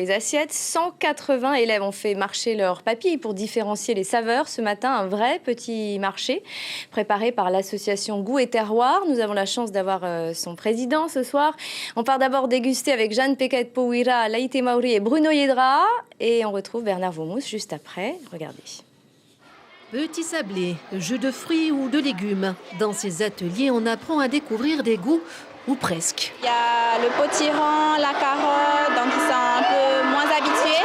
Les assiettes, 180 élèves ont fait marcher leurs papilles pour différencier les saveurs. Ce matin, un vrai petit marché préparé par l'association Goût et Terroir. Nous avons la chance d'avoir son président ce soir. On part d'abord déguster avec Jeanne Pequet-Pouira, Laïté Mauri et Bruno Yedra. Et on retrouve Bernard Vomous juste après. Regardez. Petit sablé, jus de fruits ou de légumes. Dans ces ateliers, on apprend à découvrir des goûts ou presque. Il y a le potiron, la carotte, donc ils sont un peu moins habitués.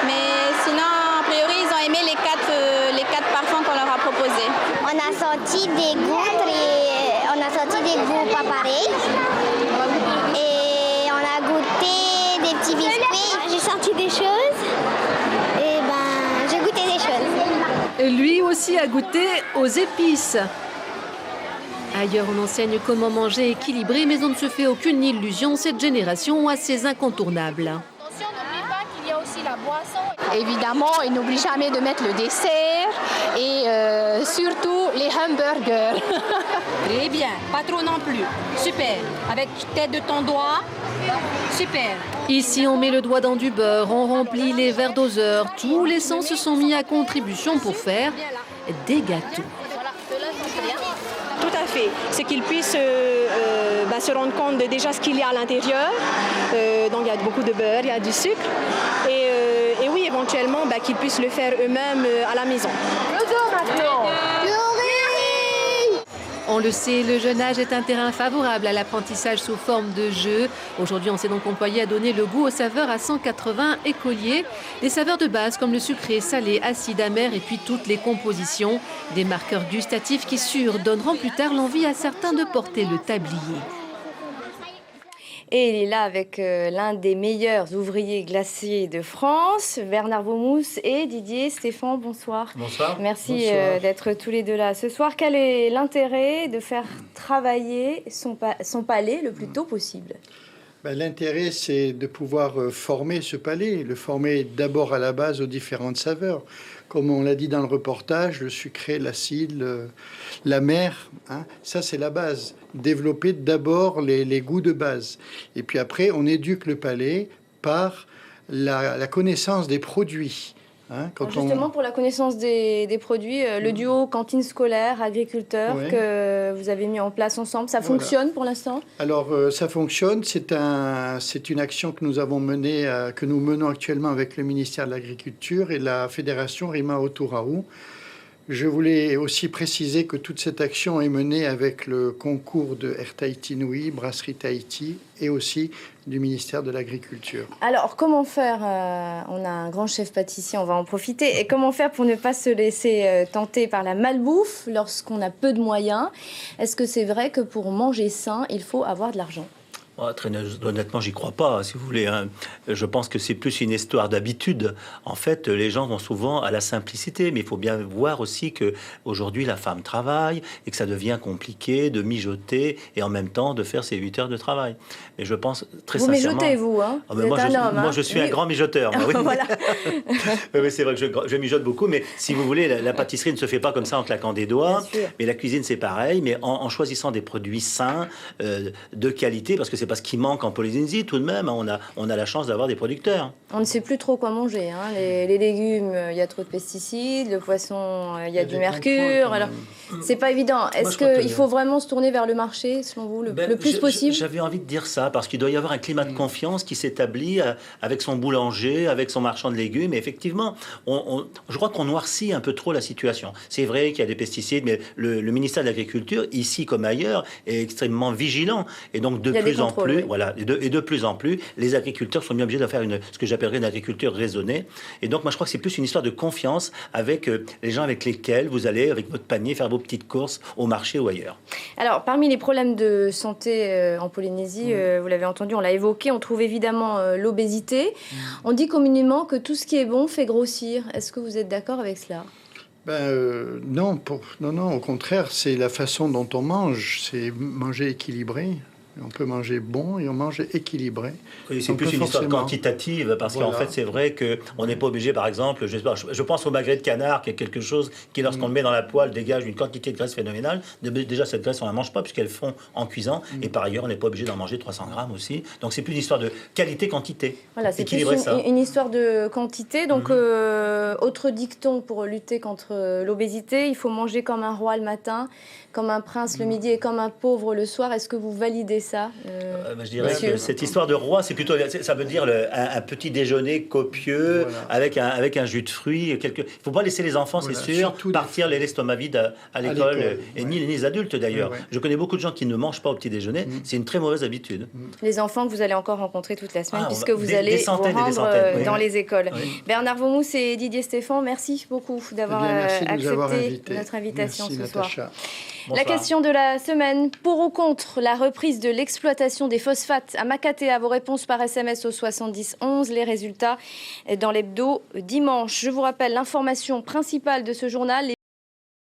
Mais sinon, a priori, ils ont aimé les quatre parfums qu'on leur a proposés. On a sorti des goûts pas pareils. Et on a goûté des petits biscuits. J'ai sorti des choses. Et j'ai goûté des choses. Lui aussi a goûté aux épices. Ailleurs, on enseigne comment manger équilibré, mais on ne se fait aucune illusion. Cette génération a ses incontournables. Attention, n'oublie pas qu'il y a aussi la boisson. Évidemment, il n'oublie jamais de mettre le dessert et surtout les hamburgers. Très bien, pas trop non plus. Super. Avec tête de ton doigt. Super. Ici, on met le doigt dans du beurre, on remplit les verres doseurs. Tous les sens se sont mis à contribution pour faire des gâteaux. Tout à fait. C'est qu'ils puissent se rendre compte de déjà ce qu'il y a à l'intérieur. Donc il y a beaucoup de beurre, il y a du sucre. Et oui, éventuellement, qu'ils puissent le faire eux-mêmes à la maison. On le sait, le jeune âge est un terrain favorable à l'apprentissage sous forme de jeu. Aujourd'hui, on s'est donc employé à donner le goût aux saveurs à 180 écoliers. Des saveurs de base comme le sucré, salé, acide, amer et puis toutes les compositions. Des marqueurs gustatifs qui, sûrs, donneront plus tard l'envie à certains de porter le tablier. Et il est là avec l'un des meilleurs ouvriers glaciers de France, Bernard Vomous et Didier Stéphane. Bonsoir. Bonsoir. Merci d'être tous les deux là ce soir. Quel est l'intérêt de faire travailler son palais le plus tôt possible ? L'intérêt, c'est de pouvoir former ce palais, le former d'abord à la base aux différentes saveurs. Comme on l'a dit dans le reportage, le sucré, l'acide, l'amer, ça c'est la base. Développer d'abord les goûts de base. Et puis après, on éduque le palais par la connaissance des produits. Justement, pour la connaissance des produits, le duo cantine scolaire, agriculteur que vous avez mis en place ensemble, ça fonctionne pour l'instant ? Alors, ça fonctionne. C'est une action que nous avons menée, que nous menons actuellement avec le ministère de l'Agriculture et la Fédération Rima Oturaou. Je voulais aussi préciser que toute cette action est menée avec le concours de Air Tahiti Nui, Brasserie Tahiti et aussi du ministère de l'Agriculture. Alors, comment faire on a un grand chef pâtissier, on va en profiter. Et comment faire pour ne pas se laisser tenter par la malbouffe lorsqu'on a peu de moyens ? Est-ce que c'est vrai que pour manger sain, il faut avoir de l'argent ? Très honnêtement, j'y crois pas, si vous voulez. Je pense que c'est plus une histoire d'habitude. En fait, les gens vont souvent à la simplicité, mais il faut bien voir aussi que aujourd'hui la femme travaille et que ça devient compliqué de mijoter et en même temps de faire ses 8 heures de travail. Et je pense très sincèrement... Vous mijotez, vous, hein ? Vous êtes un homme, moi, je suis un grand mijoteur. Moi, oui. Voilà. Oui, c'est vrai que je mijote beaucoup, mais si vous voulez, la pâtisserie ne se fait pas comme ça en claquant des doigts. Mais la cuisine, c'est pareil, mais en choisissant des produits sains, de qualité, parce que c'est pas ce qui manque en Polynésie tout de même. On a la chance d'avoir des producteurs. On ne sait plus trop quoi manger. Les légumes, il y a trop de pesticides. Le poisson, il y a du mercure. Alors, c'est pas évident. Est-ce qu'il faut vraiment se tourner vers le marché, selon vous, le plus possible ? J'avais envie de dire ça, parce qu'il doit y avoir un climat de confiance qui s'établit avec son boulanger, avec son marchand de légumes. Et effectivement, je crois qu'on noircit un peu trop la situation. C'est vrai qu'il y a des pesticides, mais le ministère de l'Agriculture, ici comme ailleurs, est extrêmement vigilant. Et donc, de plus en plus, de plus en plus, les agriculteurs sont bien obligés de faire ce que j'appellerais une agriculture raisonnée. Et donc, moi, je crois que c'est plus une histoire de confiance avec les gens avec lesquels vous allez, avec votre panier, faire vos petites courses au marché ou ailleurs. Alors, parmi les problèmes de santé en Polynésie, vous l'avez entendu, on l'a évoqué, on trouve évidemment l'obésité. On dit communément que tout ce qui est bon fait grossir. Est-ce que vous êtes d'accord avec cela ? Non, au contraire, c'est la façon dont on mange, c'est manger équilibré. On peut manger bon et on mange équilibré. Oui, c'est plus une histoire quantitative, parce qu'en fait, c'est vrai qu'on n'est pas obligé, par exemple, je pense au magret de canard, qui est quelque chose qui, lorsqu'on le met dans la poêle, dégage une quantité de graisse phénoménale. Déjà, cette graisse, on ne la mange pas, puisqu'elle fond en cuisant. Et par ailleurs, on n'est pas obligé d'en manger 300 grammes aussi. Donc, c'est plus une histoire de qualité-quantité. Voilà, c'est plus une histoire de quantité. Donc, autre dicton pour lutter contre l'obésité, il faut manger comme un roi le matin, comme un prince le midi et comme un pauvre le soir. Est-ce que vous validez ça, je dirais que cette histoire de roi, c'est plutôt, ça veut dire un petit déjeuner copieux, avec un jus de fruits. Il ne faut pas laisser les enfants, c'est sûr, partir l'estomac vide à l'école, ni les adultes d'ailleurs. Je connais beaucoup de gens qui ne mangent pas au petit déjeuner. C'est une très mauvaise habitude. Les enfants que vous allez encore rencontrer toute la semaine, puisque vous allez vous rendre dans les écoles. Bernard Vaumous et Didier Stéphan, merci beaucoup d'avoir accepté notre invitation ce soir. Bonsoir. La question de la semaine, pour ou contre la reprise de l'exploitation des phosphates à Makatea? Vos réponses par SMS au 70 11, les résultats dans l'hebdo dimanche. Je vous rappelle l'information principale de ce journal.